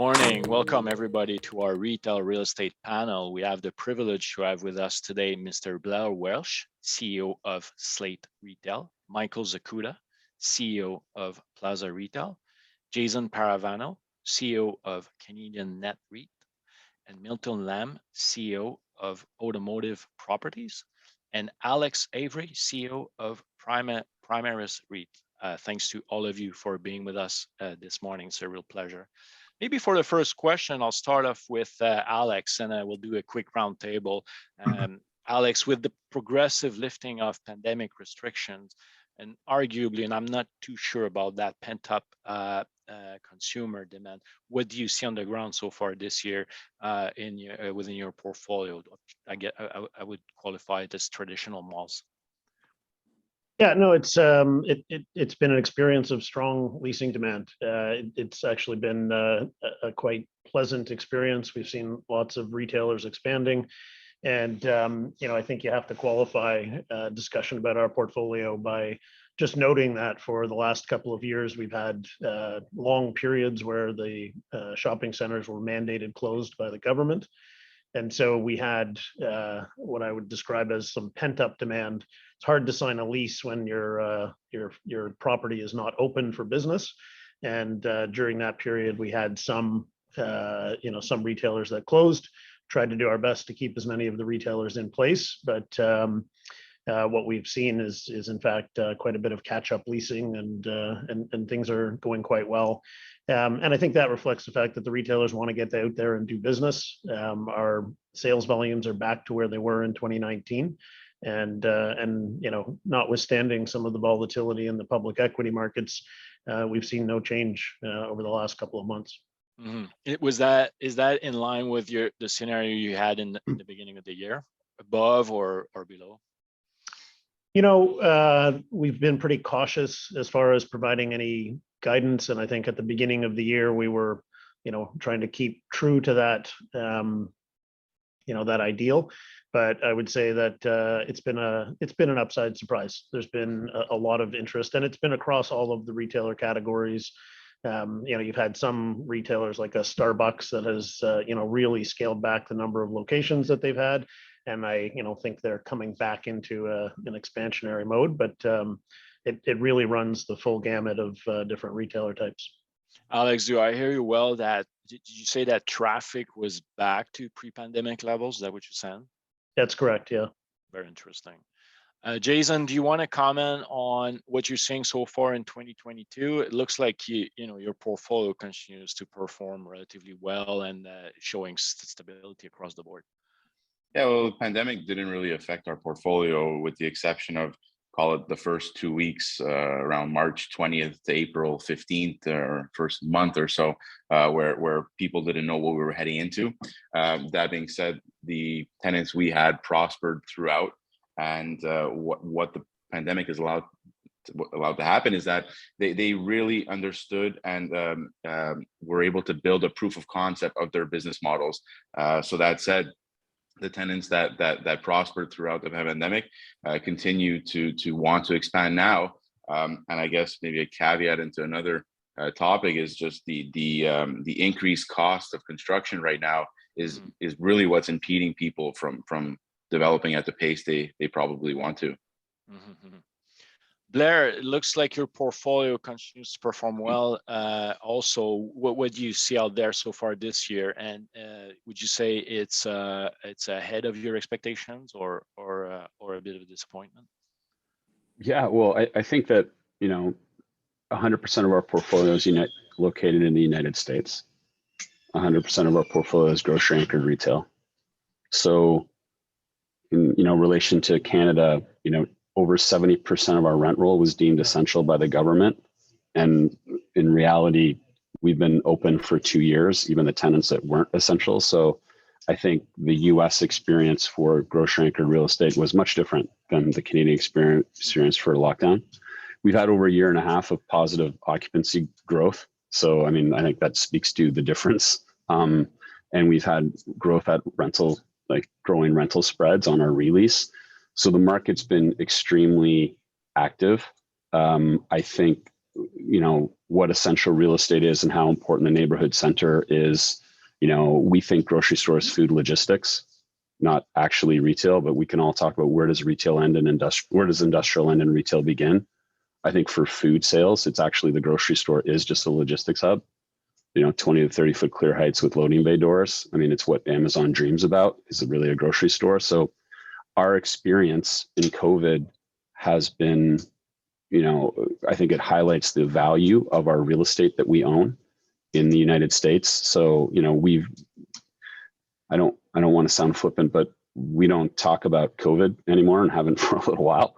Morning. Welcome everybody to our retail real estate panel. We have the privilege to have with us today Mr. Blair Welch, CEO of Slate Retail, Michael Zakuta, CEO of Plaza Retail, Jason Parravano, CEO of Canadian Net REIT, and Milton Lamb, CEO of Automotive Properties, and Alex Avery, CEO of Primaris REIT. Thanks to all of you for being with us this morning. It's a real pleasure. Maybe for the first question, I'll start off with Alex, and we'll do a quick roundtable. Alex, with the progressive lifting of pandemic restrictions, and arguably, and I'm not too sure about that, pent-up consumer demand, what do you see on the ground so far this year within your portfolio? I would qualify it as traditional malls. Yeah, no, it's been an experience of strong leasing demand. It's actually been a quite pleasant experience. We've seen lots of retailers expanding, and I think you have to qualify a discussion about our portfolio by just noting that for the last couple of years we've had long periods where the shopping centers were mandated closed by the government, and so we had what I would describe as some pent-up demand. It's hard to sign a lease when your property is not open for business, and during that period we had some retailers that closed. Tried to do our best to keep as many of the retailers in place, but what we've seen is in fact quite a bit of catch-up leasing, and things are going quite well. And I think that reflects the fact that the retailers want to get out there and do business. Our sales volumes are back to where they were in 2019. And notwithstanding some of the volatility in the public equity markets, we've seen no change over the last couple of months. Mm-hmm. Is that in line with the scenario you had in the beginning of the year, above or below? We've been pretty cautious as far as providing any guidance, and I think at the beginning of the year we were, trying to keep true to that, that ideal. But I would say that it's been an upside surprise. There's been a lot of interest, and it's been across all of the retailer categories. You've had some retailers like a Starbucks that has really scaled back the number of locations that they've had, and I think they're coming back into an expansionary mode. But it really runs the full gamut of different retailer types. Alex, do I hear you well? Did you say that traffic was back to pre-pandemic levels? Is that what you're saying? That's correct, yeah. Very interesting. Jason, do you want to comment on what you're seeing so far in 2022? It looks like your portfolio continues to perform relatively well and showing stability across the board. Yeah, well, the pandemic didn't really affect our portfolio, with the exception of, call it, the first 2 weeks, around March 20th to April 15th, or first month or so, where people didn't know what we were heading into. That being said, the tenants we had prospered throughout, and what the pandemic has allowed to happen is that they really understood and were able to build a proof of concept of their business models. So that said, the tenants that prospered throughout the pandemic continue to want to expand now. And I guess maybe a caveat into another topic is just the increased cost of construction right now is really what's impeding people from developing at the pace they probably want to. Mm-hmm. Blair, it looks like your portfolio continues to perform well. Also, what do you see out there so far this year? And would you say it's ahead of your expectations, or a bit of a disappointment? Yeah, well, I think that 100% of our portfolio is located in the United States. 100% of our portfolio is grocery anchored retail. So, in relation to Canada, over 70% of our rent roll was deemed essential by the government. And in reality, we've been open for 2 years, even the tenants that weren't essential. So I think the US experience for grocery anchored real estate was much different than the Canadian experience for lockdown. We've had over a year and a half of positive occupancy growth. So, I think that speaks to the difference. And we've had growth at growing rental spreads on our release. So the market's been extremely active. I think, what essential real estate is and how important the neighborhood center is. We think grocery store is food logistics, not actually retail, but we can all talk about where does retail end and where does industrial end and retail begin. I think for food sales, it's actually the grocery store is just a logistics hub. 20 to 30 foot clear heights with loading bay doors. I mean, it's what Amazon dreams about. Is it really a grocery store? So our experience in COVID has been, I think it highlights the value of our real estate that we own in the United States. So, I don't want to sound flippant, but we don't talk about COVID anymore and haven't for a little while.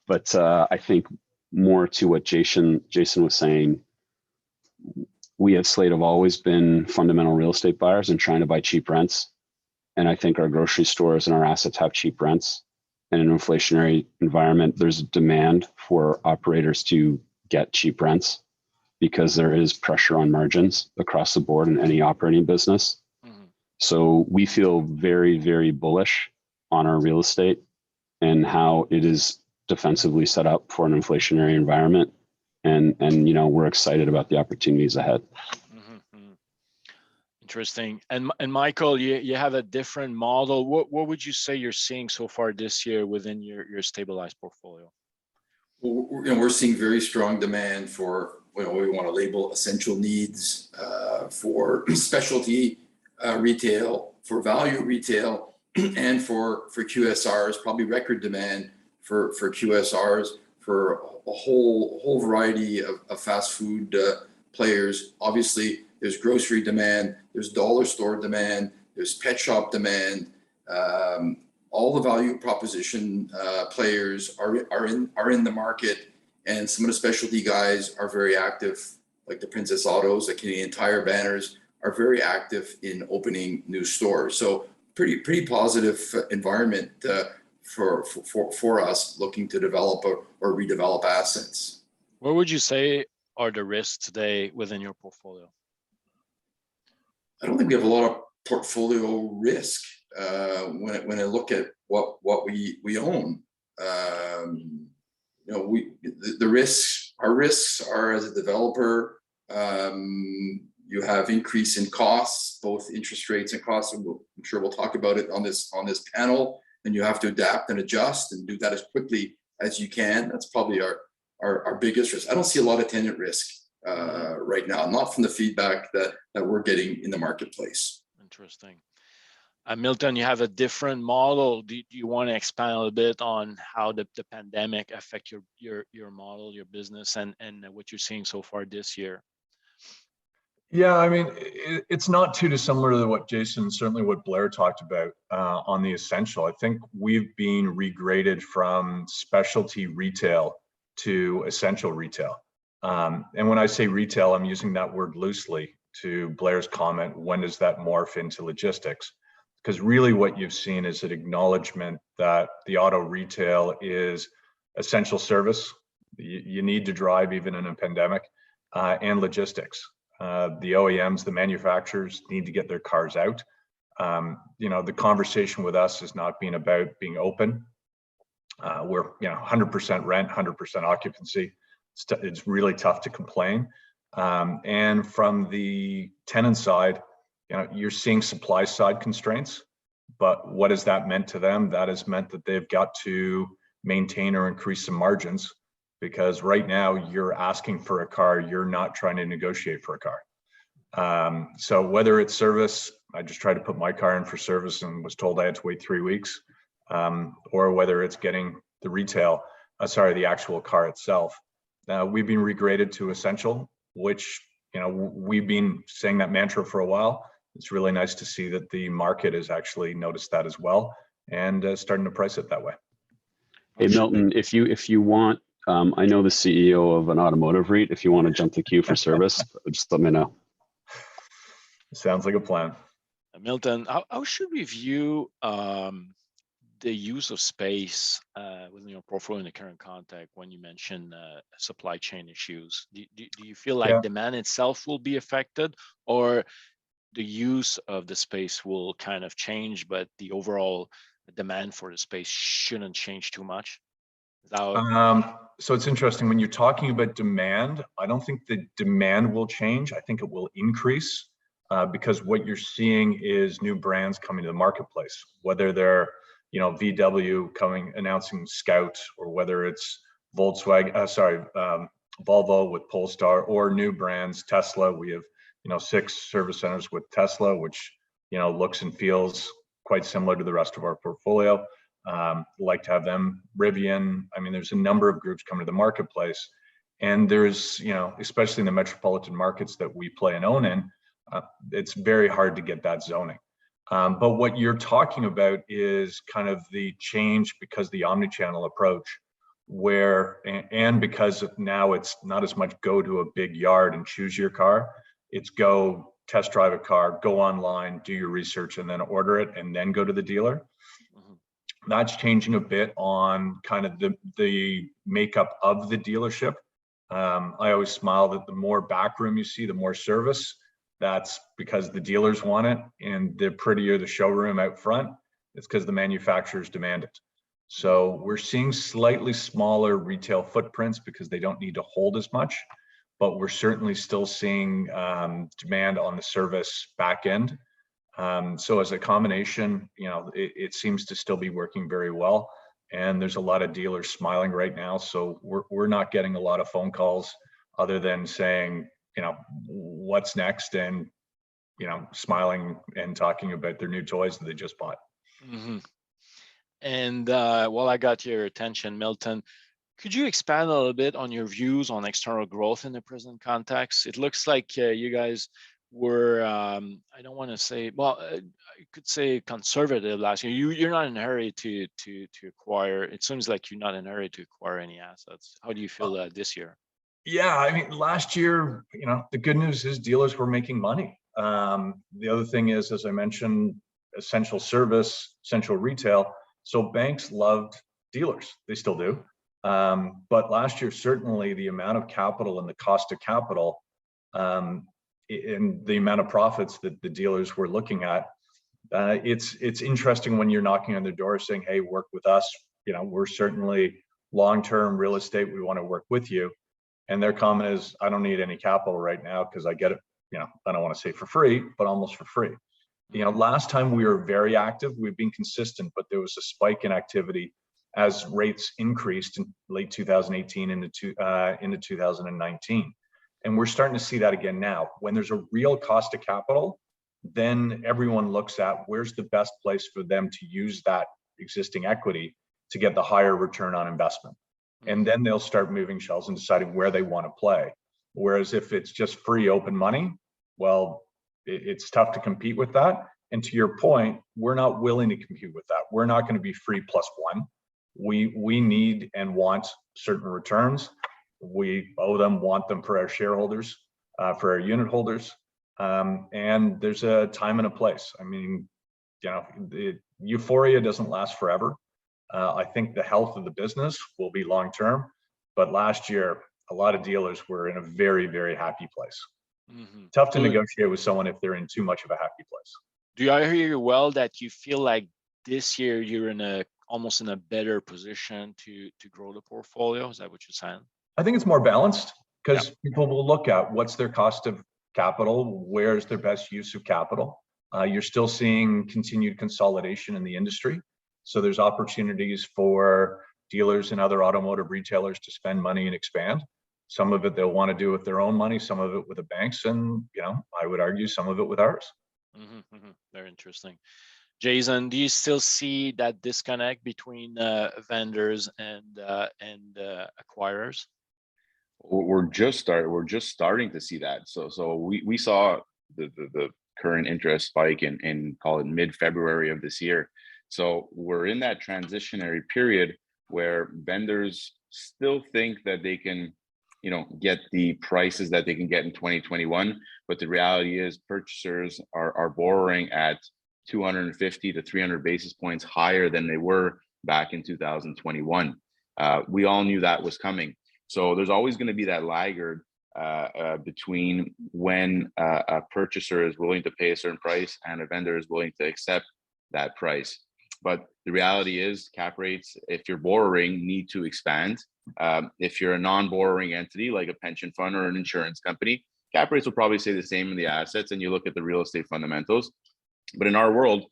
But I think more to what Jason was saying, we at Slate have always been fundamental real estate buyers and trying to buy cheap rents. And I think our grocery stores and our assets have cheap rents. In an inflationary environment, there's a demand for operators to get cheap rents because there is pressure on margins across the board in any operating business. Mm-hmm. So we feel very, very bullish on our real estate and how it is defensively set up for an inflationary environment. And we're excited about the opportunities ahead. Mm-hmm. Interesting. And Michael, you have a different model. What would you say you're seeing so far this year within your stabilized portfolio? Well, we're seeing very strong demand for what we want to label essential needs, for specialty retail, for value retail, and for QSRs. Probably record demand for QSRs, for a whole variety of fast food players. Obviously, there's grocery demand, there's dollar store demand, there's pet shop demand. All the value proposition players are in the market, and some of the specialty guys are very active, like the Princess Autos, the Canadian Tire banners are very active in opening new stores. So pretty positive environment for us looking to develop or redevelop assets. What would you say are the risks today within your portfolio? I don't think we have a lot of portfolio risk when I look at what we own. Our risks are as a developer. You have increase in costs, both interest rates and costs, and I'm sure we'll talk about it on this panel. And you have to adapt and adjust and do that as quickly as you can. That's probably our biggest risk. I don't see a lot of tenant risk right now, not from the feedback that we're getting in the marketplace. Interesting. Milton, you have a different model. Do you want to expand a little bit on how the pandemic affect your model, your business, and what you're seeing so far this year? Yeah, I mean, it's not too dissimilar to what Jason, certainly what Blair talked about on the essential. I think we've been regraded from specialty retail to essential retail. And when I say retail, I'm using that word loosely to Blair's comment, when does that morph into logistics? Because really what you've seen is an acknowledgement that the auto retail is essential service. You need to drive even in a pandemic, and logistics. The OEMs, the manufacturers need to get their cars out. The conversation with us has not been about being open. We're 100% rent, 100% occupancy. It's really tough to complain. And from the tenant side, you're seeing supply side constraints, but what has that meant to them? That has meant that they've got to maintain or increase some margins, because right now you're asking for a car, you're not trying to negotiate for a car. So whether it's service, I just tried to put my car in for service and was told I had to wait 3 weeks, or whether it's getting the actual car itself. We've been regraded to essential, which, we've been saying that mantra for a while. It's really nice to see that the market has actually noticed that as well and starting to price it that way. Hey, Milton, if you want, I know the CEO of an automotive REIT. If you want to jump the queue for service, just let me know. Sounds like a plan. Milton, how should we view the use of space within your portfolio in the current context when you mention supply chain issues? Do you feel like demand itself will be affected, or the use of the space will kind of change, but the overall demand for the space shouldn't change too much? Is that So it's interesting when you're talking about demand. I don't think the demand will change. I think it will increase because what you're seeing is new brands coming to the marketplace, whether they're, VW announcing Scout, or whether it's Volkswagen, Volvo with Polestar, or new brands, Tesla. We have, 6 service centers with Tesla, which, looks and feels quite similar to the rest of our portfolio. Like to have them. Rivian. I mean, there's a number of groups coming to the marketplace, and there's, especially in the metropolitan markets that we play and own in, it's very hard to get that zoning. But what you're talking about is kind of the change because the omni-channel approach, where, and because now it's not as much go to a big yard and choose your car, it's go test drive a car, go online, do your research, and then order it, and then go to the dealer. That's changing a bit on kind of the makeup of the dealership. I always smile that the more backroom you see, the more service. That's because the dealers want it, and the prettier the showroom out front, it's because the manufacturers demand it. So we're seeing slightly smaller retail footprints because they don't need to hold as much, but we're certainly still seeing demand on the service back end. So as a combination, it seems to still be working very well. And there's a lot of dealers smiling right now. So we're not getting a lot of phone calls other than saying, what's next, and, smiling and talking about their new toys that they just bought. Mm-hmm. And while I got your attention, Milton, could you expand a little bit on your views on external growth in the present context? It looks like you guys were, I don't want to say, well, I could say conservative last year. You're not in a hurry to acquire. It seems like you're not in a hurry to acquire any assets. How do you feel this year? Yeah, I mean, last year, the good news is dealers were making money. The other thing is, as I mentioned, essential service, essential retail. So banks loved dealers. They still do. But last year, certainly the amount of capital and the cost of capital, and the amount of profits that the dealers were looking at, it's interesting when you're knocking on their door saying, hey, work with us. We're certainly long-term real estate. We want to work with you. And their comment is, I don't need any capital right now because I get it, I don't want to say for free, but almost for free. Last time we were very active, we've been consistent, but there was a spike in activity as rates increased in late 2018 into 2019. And we're starting to see that again now. When there's a real cost of capital, then everyone looks at where's the best place for them to use that existing equity to get the higher return on investment. And then they'll start moving shells and deciding where they want to play. Whereas if it's just free open money, well, it's tough to compete with that. And to your point, we're not willing to compete with that. We're not going to be free +1. We need and want certain returns. We owe them, want them for our shareholders, for our unit holders. And there's a time and a place. I mean, euphoria doesn't last forever. I think the health of the business will be long-term, but last year, a lot of dealers were in a very, very happy place. Mm-hmm. Tough to negotiate with someone if they're in too much of a happy place. Do I hear you well that you feel like this year you're almost in a better position to grow the portfolio? Is that what you're saying? I think it's more balanced because people will look at what's their cost of capital, where's their best use of capital. You're still seeing continued consolidation in the industry. So there's opportunities for dealers and other automotive retailers to spend money and expand. Some of it they'll want to do with their own money, some of it with the banks, and I would argue some of it with ours. Mm-hmm, mm-hmm. Very interesting. Jason, do you still see that disconnect between vendors and acquirers? We're just starting to see that. So we saw the current interest spike in call it mid-February of this year. So we're in that transitionary period where vendors still think that they can, get the prices that they can get in 2021. But the reality is purchasers are borrowing at 250 to 300 basis points higher than they were back in 2021. We all knew that was coming. So there's always going to be that laggard between when a purchaser is willing to pay a certain price and a vendor is willing to accept that price. But the reality is cap rates, if you're borrowing, need to expand. If you're a non-borrowing entity like a pension fund or an insurance company, cap rates will probably stay the same in the assets, and you look at the real estate fundamentals. But in our world,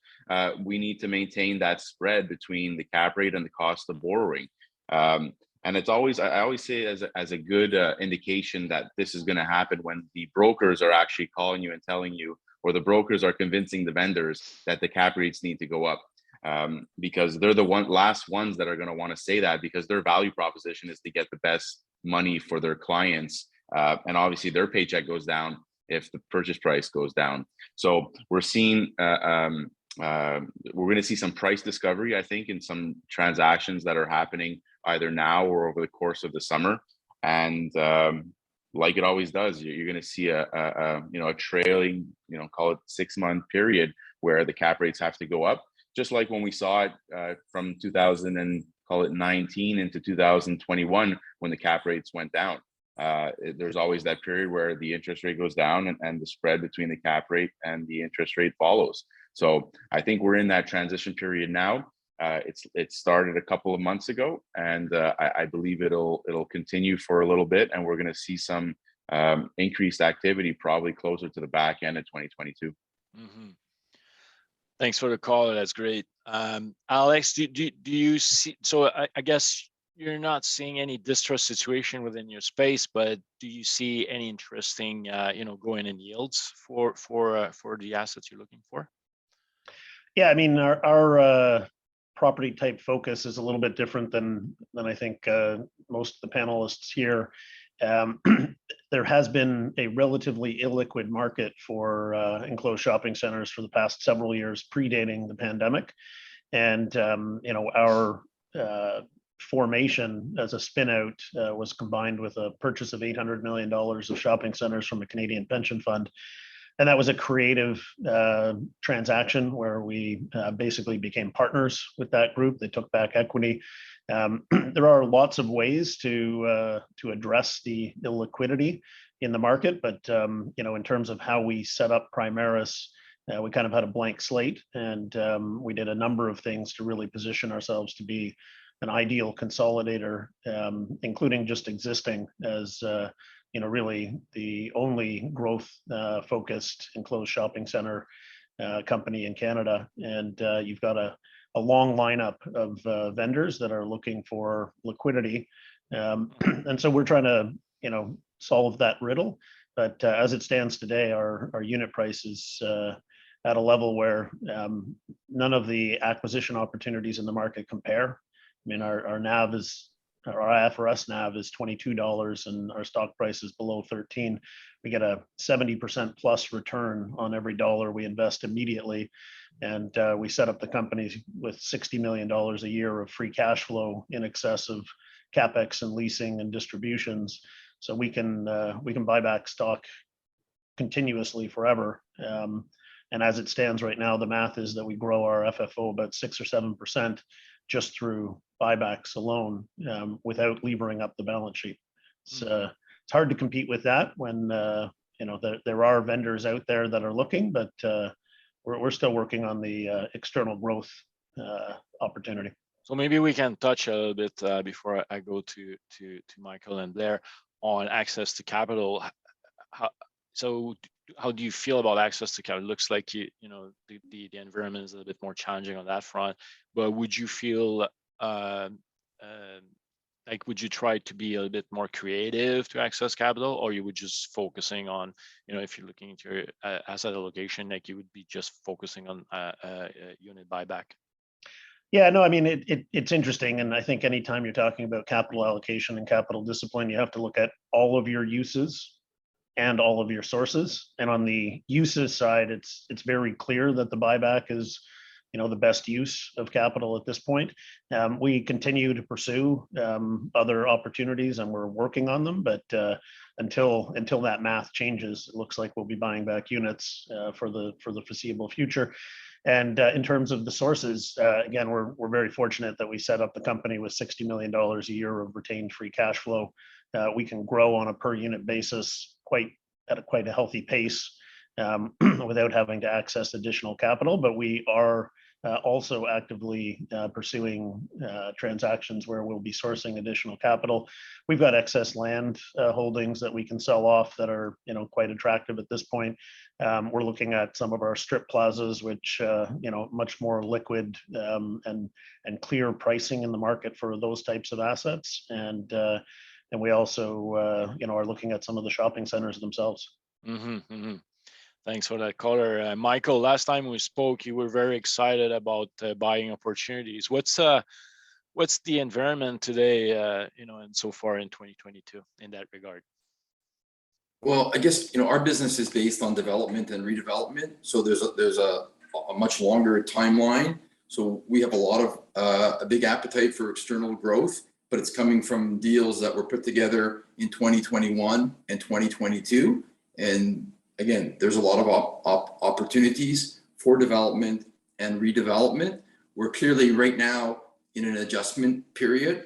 we need to maintain that spread between the cap rate and the cost of borrowing. And it's always, I always say as a good indication that this is going to happen when the brokers are actually calling you and telling you, or the brokers are convincing the vendors that the cap rates need to go up. Because they're the last ones that are going to want to say that, because their value proposition is to get the best money for their clients. And obviously their paycheck goes down if the purchase price goes down. So we're seeing, we're going to see some price discovery, I think, in some transactions that are happening either now or over the course of the summer. And like it always does, you're going to see a trailing, call it 6-month period where the cap rates have to go up, just like when we saw it from 2019 into 2021 when the cap rates went down. There's always that period where the interest rate goes down and the spread between the cap rate and the interest rate follows. So I think we're in that transition period now. It started a couple of months ago, and I believe it'll continue for a little bit, and we're going to see some increased activity probably closer to the back end of 2022. Mm-hmm. Thanks for the call. That's great. Alex, do you see? So I guess you're not seeing any distress situation within your space, but do you see any interesting, going in yields for the assets you're looking for? Yeah, I mean, our property type focus is a little bit different than I think most of the panelists here. There has been a relatively illiquid market for enclosed shopping centers for the past several years, predating the pandemic. And our formation as a spin-out was combined with a purchase of $800 million of shopping centers from a Canadian pension fund. And that was a creative transaction where we basically became partners with that group. They took back equity. There are lots of ways to address the illiquidity in the market, but in terms of how we set up Primaris, we kind of had a blank slate, and we did a number of things to really position ourselves to be an ideal consolidator, including just existing as really the only growth focused enclosed shopping center company in Canada. And you've got a long lineup of vendors that are looking for liquidity. And so we're trying to, solve that riddle. But as it stands today, our unit price is at a level where none of the acquisition opportunities in the market compare. I mean, our NAV is, our IFRS NAV is $22 and our stock price is below 13. We get a 70% plus return on every dollar we invest immediately. And we set up the company with $60 million a year of free cash flow in excess of CapEx and leasing and distributions. So we can buy back stock continuously forever. And as it stands right now, the math is that we grow our FFO about 6 or 7% just through buybacks alone, without levering up the balance sheet. It's hard to compete with that when there are vendors out there that are looking, but we're still working on the external growth opportunity. So maybe we can touch a little bit before I go to Michael and Blair on access to capital. How do you feel about access to capital? It looks like the environment is a little bit more challenging on that front, but would you feel would you try to be a little bit more creative to access capital, or you would just focusing on, if you're looking into your asset allocation, like you would be just focusing on unit buyback? Yeah, no, I mean, it's interesting. And I think anytime you're talking about capital allocation and capital discipline, you have to look at all of your uses and all of your sources. And on the uses side, it's very clear that the buyback is, the best use of capital at this point. We continue to pursue other opportunities, and we're working on them. But until that math changes, it looks like we'll be buying back units for the foreseeable future. And in terms of the sources, again, we're very fortunate that we set up the company with $60 million a year of retained free cash flow. We can grow on a per unit basis at quite a healthy pace without having to access additional capital. But we are also actively pursuing transactions where we'll be sourcing additional capital. We've got excess land holdings that we can sell off that are, quite attractive at this point. We're looking at some of our strip plazas, which, much more liquid and clear pricing in the market for those types of assets. And we also, are looking at some of the shopping centers themselves. Thanks for that color. Michael, last time we spoke, you were very excited about buying opportunities. What's the environment today, and so far in 2022 in that regard? Well, I guess, our business is based on development and redevelopment. So there's a much longer timeline. So we have a big appetite for external growth, but it's coming from deals that were put together in 2021 and 2022. And again, there's a lot of opportunities for development and redevelopment. We're clearly right now in an adjustment period.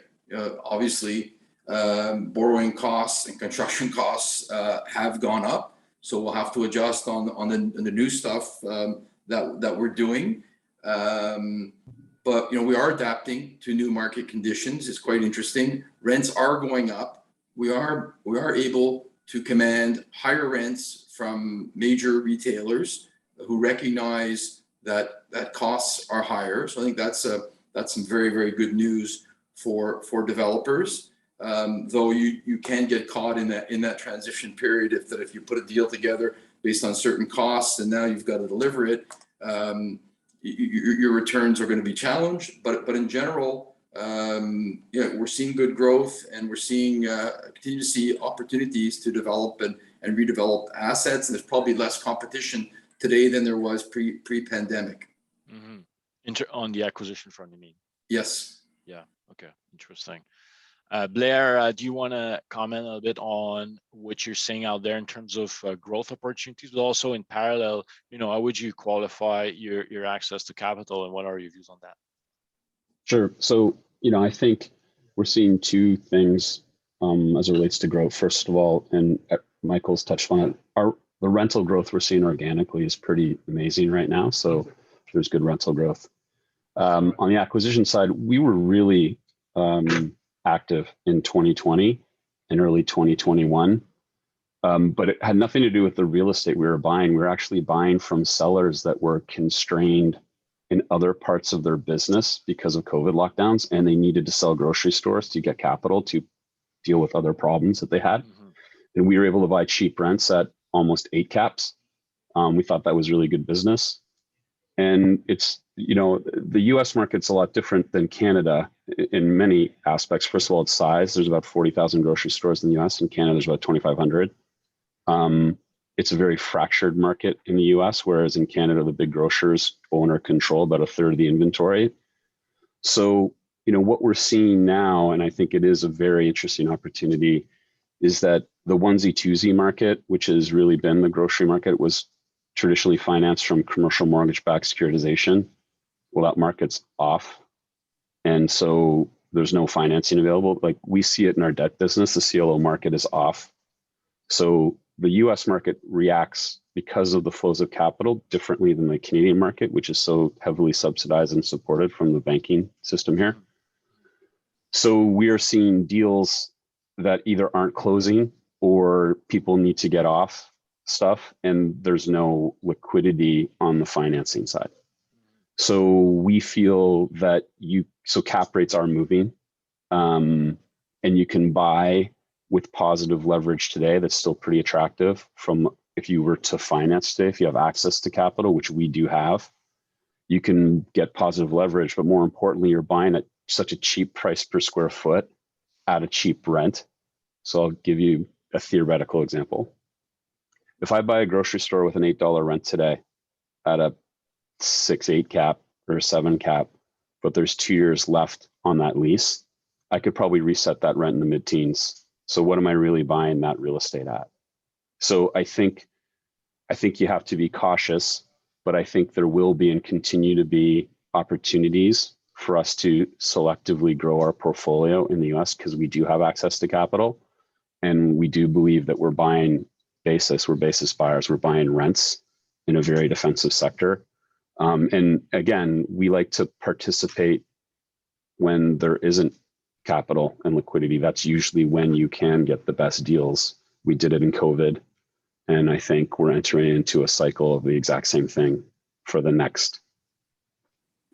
Obviously, borrowing costs and construction costs have gone up, so we'll have to adjust on the new stuff that we're doing. But we are adapting to new market conditions. It's quite interesting. Rents are going up. We are able to command higher rents from major retailers who recognize that costs are higher. So I think that's some very, very good news for developers. Though you can get caught in that transition period if you put a deal together based on certain costs and now you've got to deliver it, your returns are going to be challenged. But in general, we're seeing good growth, and we're seeing continue to see opportunities to develop and redevelop assets. And there's probably less competition today than there was pre-pandemic. On the acquisition front, you mean? Yes. Yeah. Okay. Interesting. Blair, do you want to comment a little bit on what you're seeing out there in terms of growth opportunities, but also in parallel, how would you qualify your access to capital, and what are your views on that? Sure. So, I think we're seeing two things as it relates to growth. First of all, and Michael's touched on it, the rental growth we're seeing organically is pretty amazing right now. So there's good rental growth. On the acquisition side, we were really active in 2020 and early 2021. But it had nothing to do with the real estate we were buying. We were actually buying from sellers that were constrained in other parts of their business because of COVID lockdowns, and they needed to sell grocery stores to get capital to deal with other problems that they had. And we were able to buy cheap rents at almost 8 caps. We thought that was really good business. And it's, the US market's a lot different than Canada in many aspects. First of all, its size. There's about 40,000 grocery stores in the US. In Canada, there's about 2,500. It's a very fractured market in the US, whereas in Canada, the big grocers own or control about a third of the inventory. So, what we're seeing now, and I think it is a very interesting opportunity, is that the onesie twosie market, which has really been the grocery market, was traditionally financed from commercial mortgage-backed securitization. Well, that market's off. And so there's no financing available. Like, we see it in our debt business, the CLO market is off. So the US market reacts because of the flows of capital differently than the Canadian market, which is so heavily subsidized and supported from the banking system here. So we are seeing deals that either aren't closing or people need to get off stuff, and there's no liquidity on the financing side. So we feel that cap rates are moving, and you can buy with positive leverage today that's still pretty attractive from if you were to finance today, if you have access to capital, which we do have, you can get positive leverage, but more importantly, you're buying at such a cheap price per square foot at a cheap rent. So I'll give you a theoretical example. If I buy a grocery store with an $8 rent today at a 6-8 cap or a 7 cap, but there's 2 years left on that lease, I could probably reset that rent in the mid-teens. So what am I really buying that real estate at? So I think you have to be cautious, but I think there will be and continue to be opportunities for us to selectively grow our portfolio in the US because we do have access to capital. And we do believe that we're buying basis, we're basis buyers, we're buying rents in a very defensive sector. And again, we like to participate when there isn't capital and liquidity. That's usually when you can get the best deals. We did it in COVID. And I think we're entering into a cycle of the exact same thing for the next,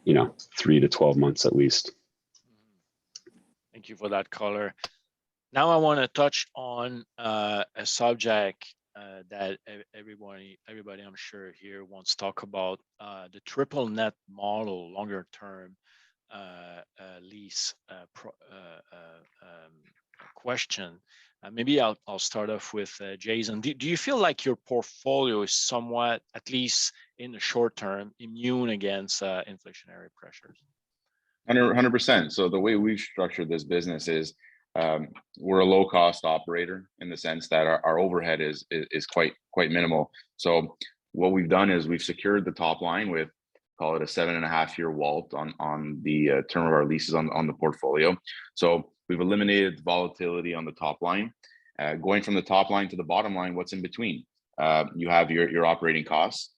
3 to 12 months at least. Thank you for that color. Now I want to touch on a subject that everybody I'm sure here wants to talk about, the triple net model, longer term lease question. Maybe I'll start off with Jason. Do you feel like your portfolio is somewhat, at least in the short term, immune against inflationary pressures? 100%. So the way we've structured this business is we're a low cost operator in the sense that our overhead is quite minimal. So what we've done is we've secured the top line with, call it a 7.5-year WALT on the term of our leases on the portfolio. So we've eliminated volatility on the top line. Going from the top line to the bottom line, what's in between? You have your operating costs.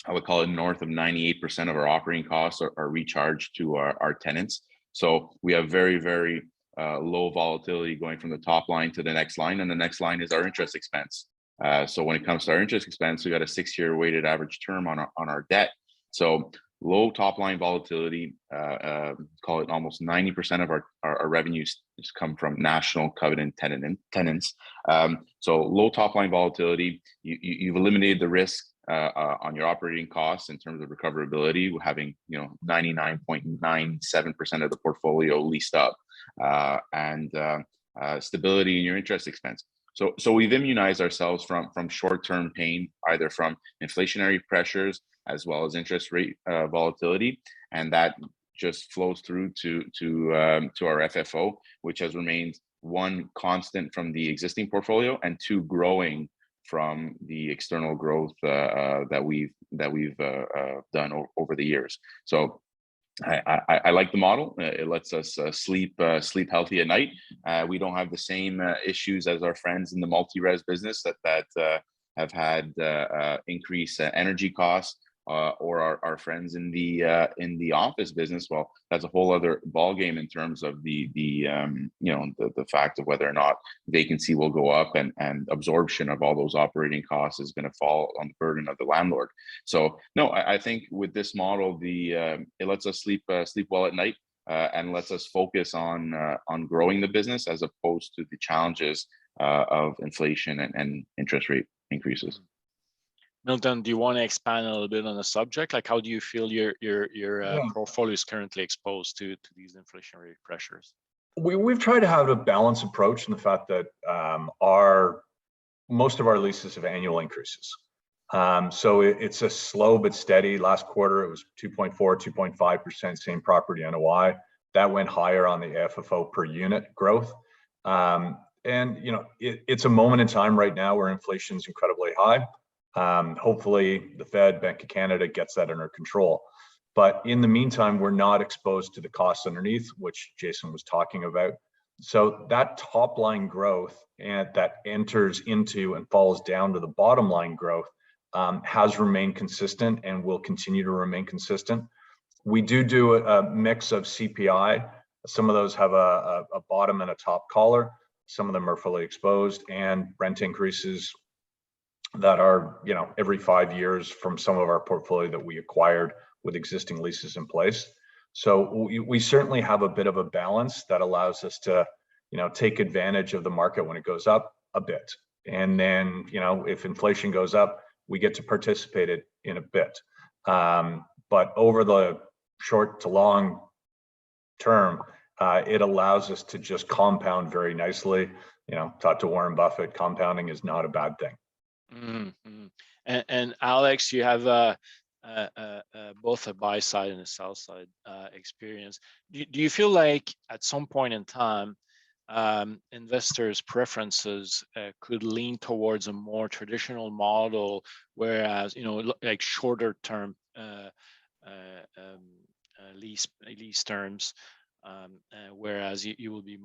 I would call it north of 98% of our operating costs are recharged to our tenants. So we have very, very low volatility going from the top line to the next line, and the next line is our interest expense. So when it comes to our interest expense, we got a 6-year weighted average term on our debt. So low top line volatility, call it almost 90% of our revenues just come from national covenant tenants. So low top line volatility, you've eliminated the risk on your operating costs in terms of recoverability, having 99.97% of the portfolio leased up, and stability in your interest expense. So we've immunized ourselves from short-term pain, either from inflationary pressures as well as interest rate volatility, and that just flows through to our FFO, which has remained, one, constant from the existing portfolio, and two, growing from the external growth that we've done over the years. So I like the model. It lets us sleep healthy at night. We don't have the same issues as our friends in the multi-res business that have had increased energy costs, or our friends in the office business. Well, that's a whole other ballgame in terms of the fact of whether or not vacancy will go up and absorption of all those operating costs is going to fall on the burden of the landlord. So no, I think with this model, it lets us sleep well at night, and lets us focus on growing the business as opposed to the challenges of inflation and interest rate increases. Milton, do you want to expand a little bit on the subject? Like, how do you feel your portfolio is currently exposed to these inflationary pressures? We've tried to have a balanced approach in the fact that most of our leases have annual increases. So it's a slow but steady. Last quarter, it was 2.4, 2.5% same property NOI. That went higher on the FFO per unit growth. And it's a moment in time right now where inflation is incredibly high. Hopefully the Fed, Bank of Canada gets that under control. But in the meantime, we're not exposed to the costs underneath, which Jason was talking about. So that top line growth and that enters into and falls down to the bottom line growth has remained consistent and will continue to remain consistent. We do a mix of CPI. Some of those have a bottom and a top collar. Some of them are fully exposed, and rent increases that are, every 5 years from some of our portfolio that we acquired with existing leases in place. So we certainly have a bit of a balance that allows us to, take advantage of the market when it goes up a bit. And then, if inflation goes up, we get to participate in a bit. But over the short to long term, it allows us to just compound very nicely. Talk to Warren Buffett, compounding is not a bad thing. Mm-hmm. And Alex, you have both a buy side and a sell side experience. Do you feel like at some point in time, investors' preferences could lean towards a more traditional model, whereas like shorter term lease terms, whereas you will be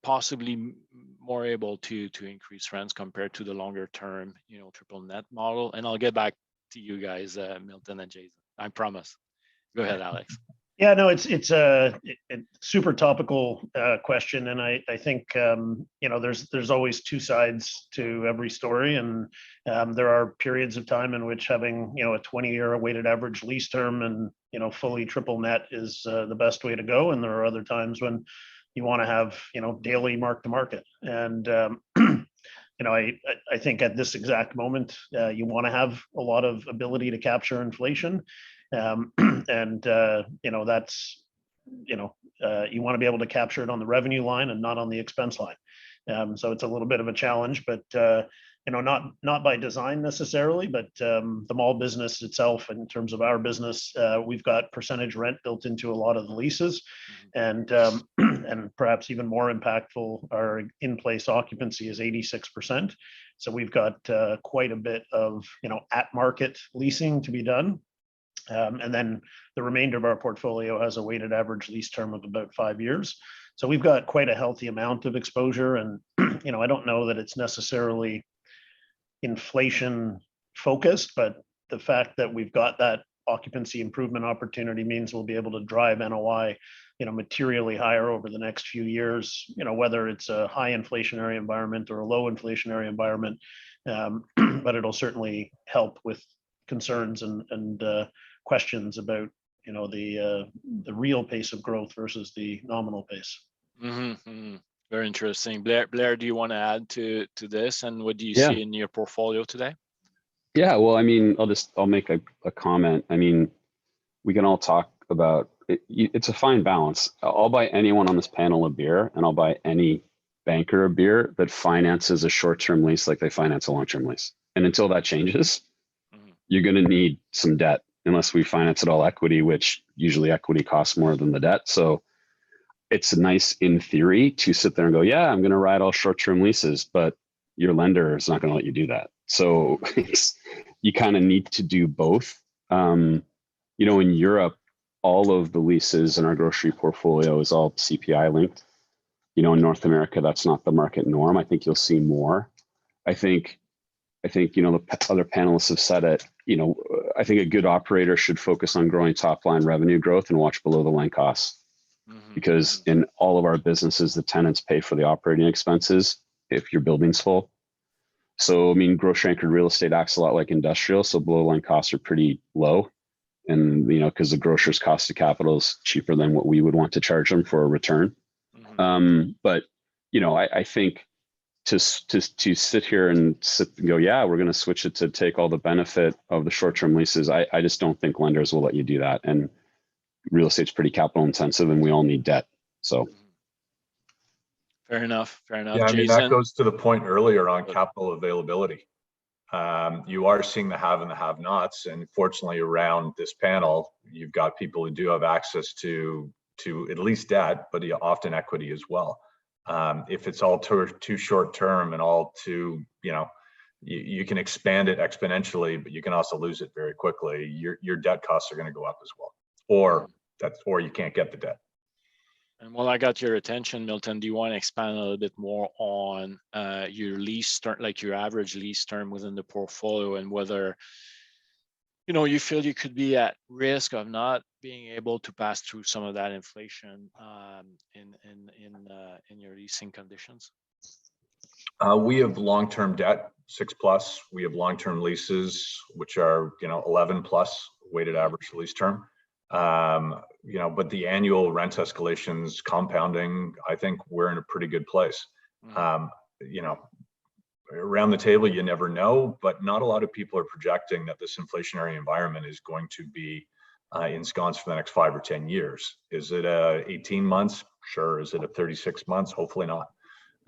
possibly more able to increase rents compared to the longer term, triple net model? And I'll get back to you guys, Milton and Jason. I promise. Go ahead, Alex. Yeah, no, it's a super topical question, and I think there's always two sides to every story, and there are periods of time in which having a 20-year weighted average lease term and fully triple net is the best way to go, and there are other times when you want to have daily mark to market, and I think at this exact moment you want to have a lot of ability to capture inflation. And that's you want to be able to capture it on the revenue line and not on the expense line. So it's a little bit of a challenge, but not by design necessarily, but the mall business itself, in terms of our business, we've got percentage rent built into a lot of the leases, and perhaps even more impactful, our in-place occupancy is 86%. So we've got quite a bit of at market leasing to be done. And then the remainder of our portfolio has a weighted average lease term of about 5 years. So we've got quite a healthy amount of exposure. And, I don't know that it's necessarily inflation focused, but the fact that we've got that occupancy improvement opportunity means we'll be able to drive NOI, materially higher over the next few years, whether it's a high inflationary environment or a low inflationary environment. But it'll certainly help with concerns and questions about the real pace of growth versus the nominal pace. Very interesting. Blair, do you want to add to this, and what do you see in your portfolio today? Yeah, well, I mean, I'll make a comment. I mean, we can all talk about it. It's a fine balance. I'll buy anyone on this panel a beer, and I'll buy any banker a beer that finances a short-term lease like they finance a long-term lease. And until that changes, you're going to need some debt, unless we finance it all equity, which usually equity costs more than the debt. So it's nice in theory to sit there and go, yeah, I'm going to ride all short-term leases, but your lender is not going to let you do that. So you kind of need to do both. In Europe, all of the leases in our grocery portfolio is all CPI linked. In North America, that's not the market norm. I think you'll see more. I think the other panelists have said it. I think a good operator should focus on growing top line revenue growth and watch below the line costs, because in all of our businesses, the tenants pay for the operating expenses if your building's full. So, I mean, grocery anchored real estate acts a lot like industrial. So below the line costs are pretty low. And, because the grocer's cost of capital is cheaper than what we would want to charge them for a return. But, I think to sit here and go, yeah, we're going to switch it to take all the benefit of the short-term leases. I just don't think lenders will let you do that. And real estate's pretty capital intensive, and we all need debt. So. Fair enough. Yeah, I mean, that goes to the point earlier on capital availability. You are seeing the have and the have-nots, and fortunately around this panel, you've got people who do have access to at least debt, but often equity as well. If it's all too short term and all too, you can expand it exponentially, but you can also lose it very quickly. Your debt costs are going to go up as well, or you can't get the debt. And while I got your attention, Milton, do you want to expand a little bit more on your lease term, like your average lease term within the portfolio, and whether you feel you could be at risk of not being able to pass through some of that inflation in your leasing conditions? We have long-term debt, 6+. We have long-term leases, which are 11+ weighted average lease term. But the annual rent escalations compounding, I think we're in a pretty good place. Around the table, you never know, but not a lot of people are projecting that this inflationary environment is going to be ensconced for the next 5 or 10 years. Is it 18 months? Sure. Is it 36 months? Hopefully not.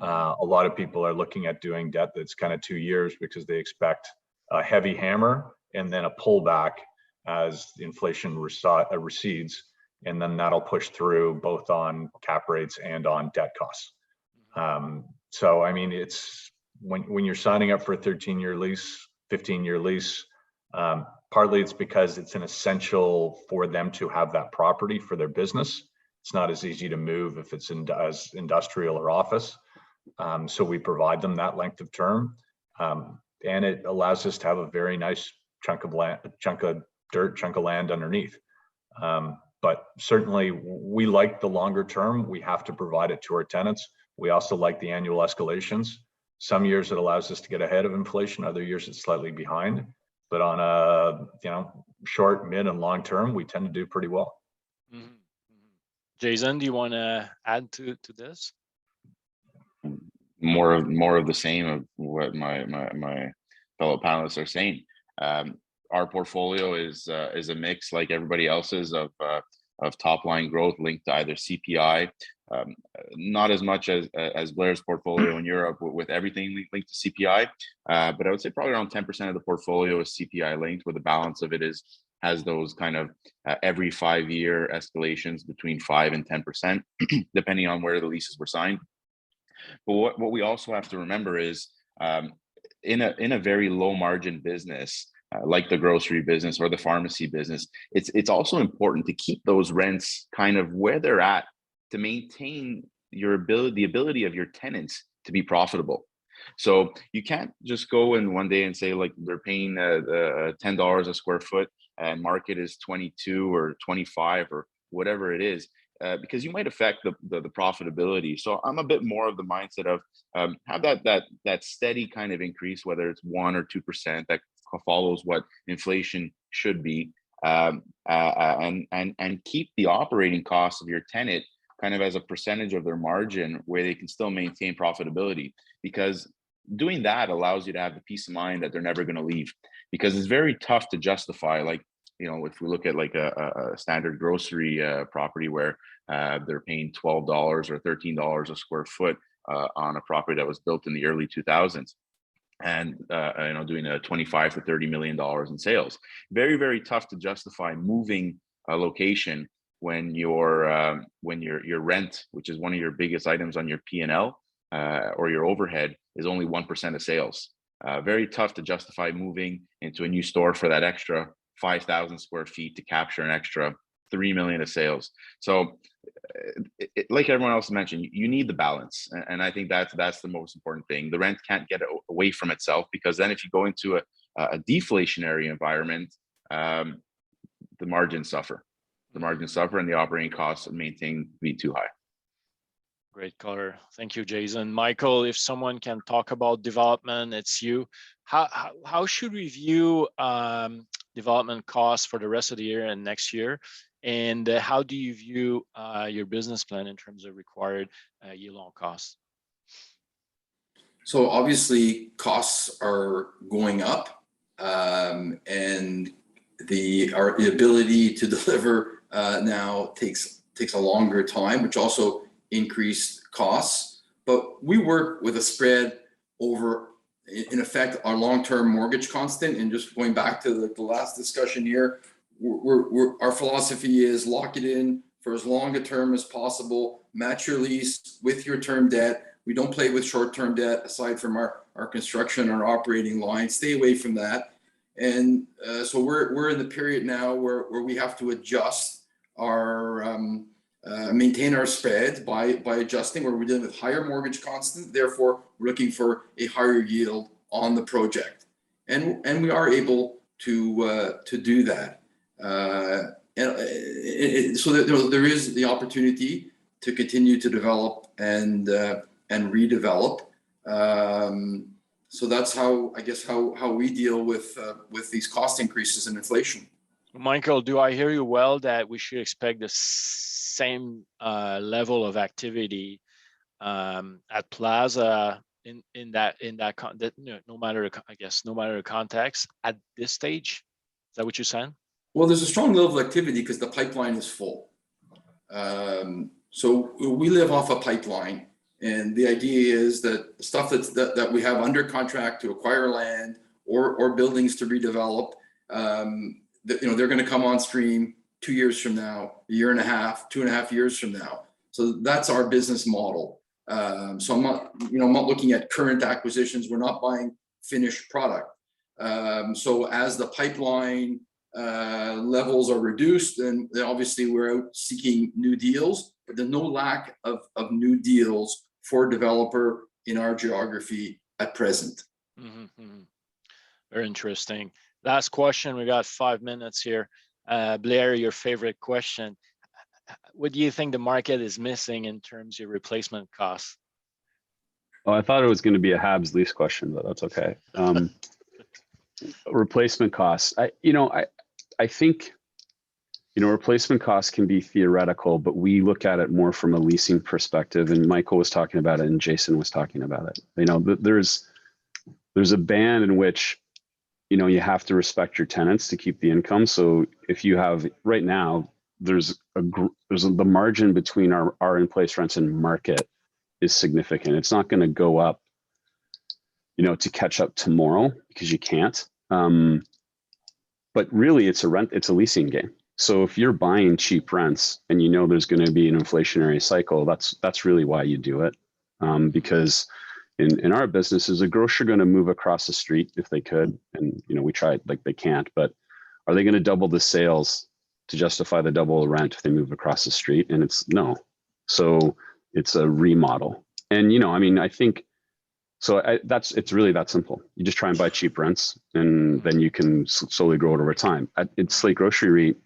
A lot of people are looking at doing debt that's kind of 2 years because they expect a heavy hammer and then a pullback as inflation recedes, and then that'll push through both on cap rates and on debt costs. So, I mean, it's when you're signing up for a 13-year lease, 15-year lease, partly it's because it's an essential for them to have that property for their business. It's not as easy to move if it's as industrial or office. So we provide them that length of term, and it allows us to have a very nice chunk of land, chunk of land underneath. But certainly we like the longer term. We have to provide it to our tenants. We also like the annual escalations. Some years it allows us to get ahead of inflation. Other years it's slightly behind. But on a short, mid, and long term, we tend to do pretty well. Mm-hmm. Jason, do you want to add to this? More of the same of what my fellow panelists are saying. Our portfolio is a mix, like everybody else's, of top line growth linked to either CPI, not as much as Blair's portfolio in Europe with everything linked to CPI, but I would say probably around 10% of the portfolio is CPI linked, where the balance of it has those kind of every 5-year escalations between 5 and 10%, depending on where the leases were signed. But what we also have to remember is in a very low margin business, like the grocery business or the pharmacy business, it's also important to keep those rents kind of where they're at to maintain the ability of your tenants to be profitable. So you can't just go in one day and say, like, they're paying $10 a square foot and market is 22 or 25 or whatever it is, because you might affect the profitability. So I'm a bit more of the mindset of have that steady kind of increase, whether it's 1 or 2% that follows what inflation should be, and keep the operating costs of your tenant kind of as a percentage of their margin where they can still maintain profitability, because doing that allows you to have the peace of mind that they're never going to leave, because it's very tough to justify, like, if we look at like a standard grocery property where they're paying $12 or $13 a square foot on a property that was built in the early 2000s, and doing a $25 to $30 million in sales. Very, very tough to justify moving a location when your rent, which is one of your biggest items on your P&L or your overhead, is only 1% of sales. Very tough to justify moving into a new store for that extra 5,000 square feet to capture an extra 3 million of sales. So like everyone else mentioned, you need the balance. And I think that's the most important thing. The rent can't get away from itself, because then if you go into a deflationary environment, the margins suffer. The margins suffer and the operating costs maintain be too high. Great color. Thank you, Jason. Michael, if someone can talk about development, it's you. How should we view development costs for the rest of the year and next year? And how do you view your business plan in terms of required yield on costs? So obviously costs are going up, and the ability to deliver now takes a longer time, which also increased costs. But we work with a spread over, in effect, our long-term mortgage constant. And just going back to the last discussion here, our philosophy is lock it in for as long a term as possible, match your lease with your term debt. We don't play with short-term debt aside from our construction, our operating line. Stay away from that. And so we're in the period now where we have to adjust our maintain our spread by adjusting, where we're dealing with higher mortgage constant. Therefore, we're looking for a higher yield on the project, and we are able to do that. So there is the opportunity to continue to develop and redevelop. So that's how we deal with these cost increases and inflation. Michael, do I hear you well that we should expect the same level of activity at Plaza no matter the context at this stage? Is that what you're saying? Well, there's a strong level of activity because the pipeline is full. So we live off a pipeline, and the idea is that stuff that we have under contract to acquire land or buildings to redevelop, they're going to come on stream 2 years from now, a year and a half, 2.5 years from now. So that's our business model. So I'm not looking at current acquisitions. We're not buying finished product. So as the pipeline levels are reduced, and obviously we're out seeking new deals, but there's no lack of new deals for developer in our geography at present. Very interesting. Last question, we got 5 minutes here. Blair, your favorite question. What do you think the market is missing in terms of replacement costs? Oh, I thought it was going to be a Habs lease question, but that's okay. Replacement costs. I think, replacement costs can be theoretical, but we look at it more from a leasing perspective. And Michael was talking about it, and Jason was talking about it. There's a band in which, you have to respect your tenants to keep the income. So if you have right now, there's the margin between our in-place rents and market is significant. It's not going to go up, to catch up tomorrow, because you can't. But really, it's a leasing game. So if you're buying cheap rents and there's going to be an inflationary cycle, that's really why you do it. Because in our business, is a grocer going to move across the street if they could? And we tried, like they can't. But are they going to double the sales to justify the double rent if they move across the street? And it's no. So it's a remodel. And I think so. It's really that simple. You just try and buy cheap rents, and then you can slowly grow it over time. It's Slate Grocery REIT.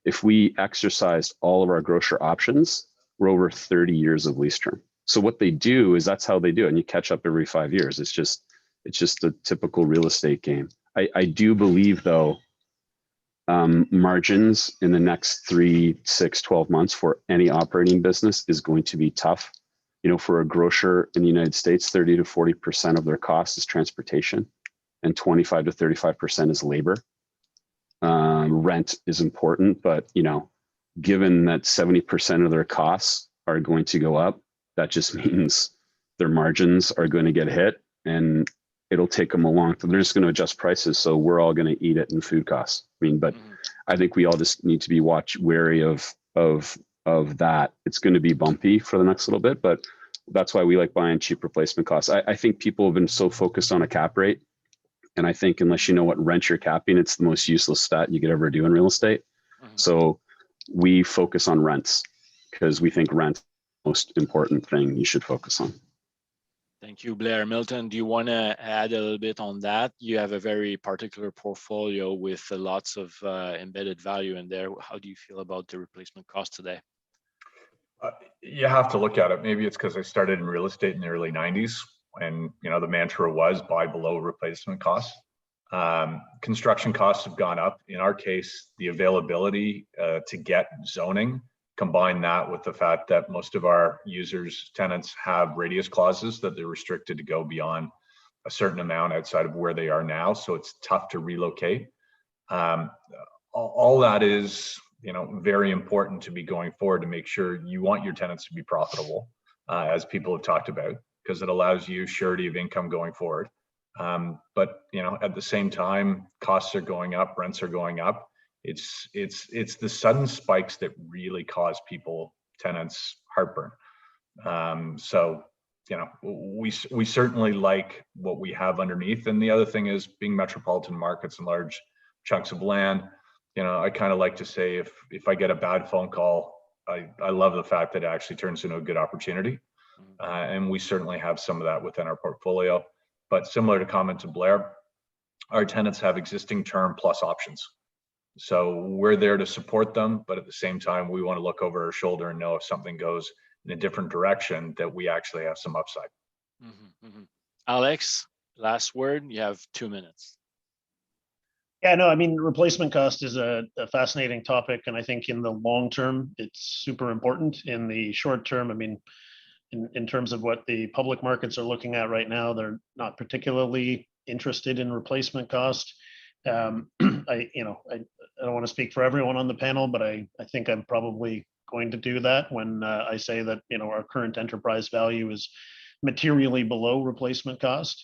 If we exercised all of our grocer options, we're over 30 years of lease term. So what they do is that's how they do it, and you catch up every 5 years. It's just a typical real estate game. I do believe though, margins in the next 3, 6, 12 months for any operating business is going to be tough. For a grocer in the United States, 30 to 40% of their cost is transportation, and 25 to 35% is labor. Rent is important, but given that 70% of their costs are going to go up, that just means their margins are going to get hit, and it'll take them a long time. They're just going to adjust prices, so we're all going to eat it in food costs. But I think we all just need to be wary of that. It's going to be bumpy for the next little bit, but that's why we like buying cheap replacement costs. I think people have been so focused on a cap rate, and I think unless you know what rent you're capping, it's the most useless stat you could ever do in real estate. So we focus on rents because we think rent is the most important thing you should focus on. Thank you, Blair. Milton, do you want to add a little bit on that? You have a very particular portfolio with lots of embedded value in there. How do you feel about the replacement cost today? You have to look at it. Maybe it's because I started in real estate in the early 90s, and the mantra was buy below replacement costs. Construction costs have gone up. In our case, the availability to get zoning, combine that with the fact that most of our tenants have radius clauses that they're restricted to go beyond a certain amount outside of where they are now. So it's tough to relocate. All that is, very important to be going forward to make sure you want your tenants to be profitable, as people have talked about, because it allows you surety of income going forward. But at the same time, costs are going up, rents are going up. It's the sudden spikes that really cause tenants heartburn. So we certainly like what we have underneath. And the other thing is, being metropolitan markets and large chunks of land, I kind of like to say, if I get a bad phone call, I love the fact that it actually turns into a good opportunity. And we certainly have some of that within our portfolio. But similar to comment to Blair, our tenants have existing term plus options. So we're there to support them, but at the same time, we want to look over our shoulder and know if something goes in a different direction, that we actually have some upside. Alex, last word. You have 2 minutes. Yeah, no, replacement cost is a fascinating topic, and I think in the long term, it's super important. In the short term, in terms of what the public markets are looking at right now, they're not particularly interested in replacement cost. I don't want to speak for everyone on the panel, but I think I'm probably going to do that when I say that our current enterprise value is materially below replacement cost.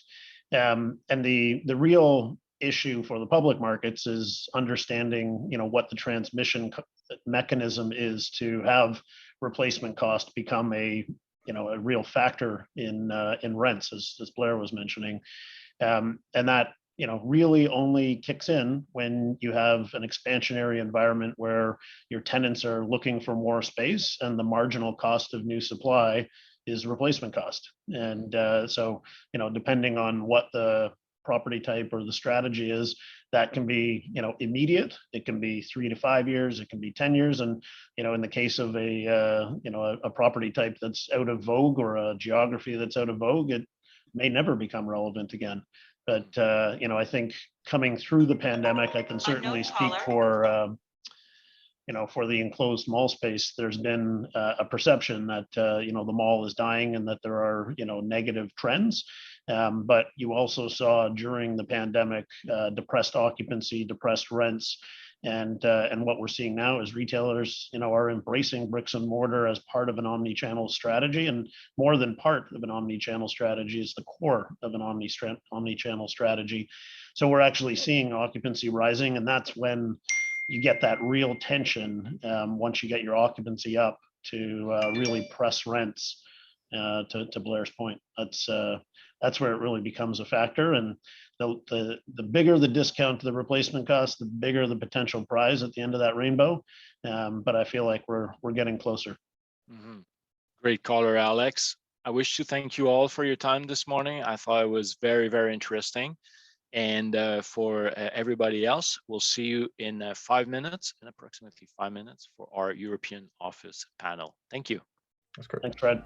And the real issue for the public markets is understanding what the transmission mechanism is to have replacement cost become a real factor in rents, as Blair was mentioning. And that really only kicks in when you have an expansionary environment where your tenants are looking for more space and the marginal cost of new supply is replacement cost. And so, depending on what the property type or the strategy is, that can be, immediate. It can be 3 to 5 years. It can be 10 years. And, in the case of a property type that's out of vogue or a geography that's out of vogue, it may never become relevant again. But, I think coming through the pandemic, I can certainly speak for, for the enclosed mall space. There's been a perception that, the mall is dying and that there are, negative trends. But you also saw during the pandemic, depressed occupancy, depressed rents. And what we're seeing now is retailers, are embracing bricks and mortar as part of an omni-channel strategy, and more than part of an omni-channel strategy is the core of an omni-channel strategy. So we're actually seeing occupancy rising, and that's when you get that real tension once you get your occupancy up to really press rents. To Blair's point, that's where it really becomes a factor. And the bigger the discount to the replacement cost, the bigger the potential prize at the end of that rainbow. But I feel like we're getting closer. Mm-hmm. Great caller, Alex. I wish to thank you all for your time this morning. I thought it was very, very interesting. And for everybody else, we'll see you in 5 minutes, in approximately 5 minutes, for our European office panel. Thank you. That's great. Thanks, Fred.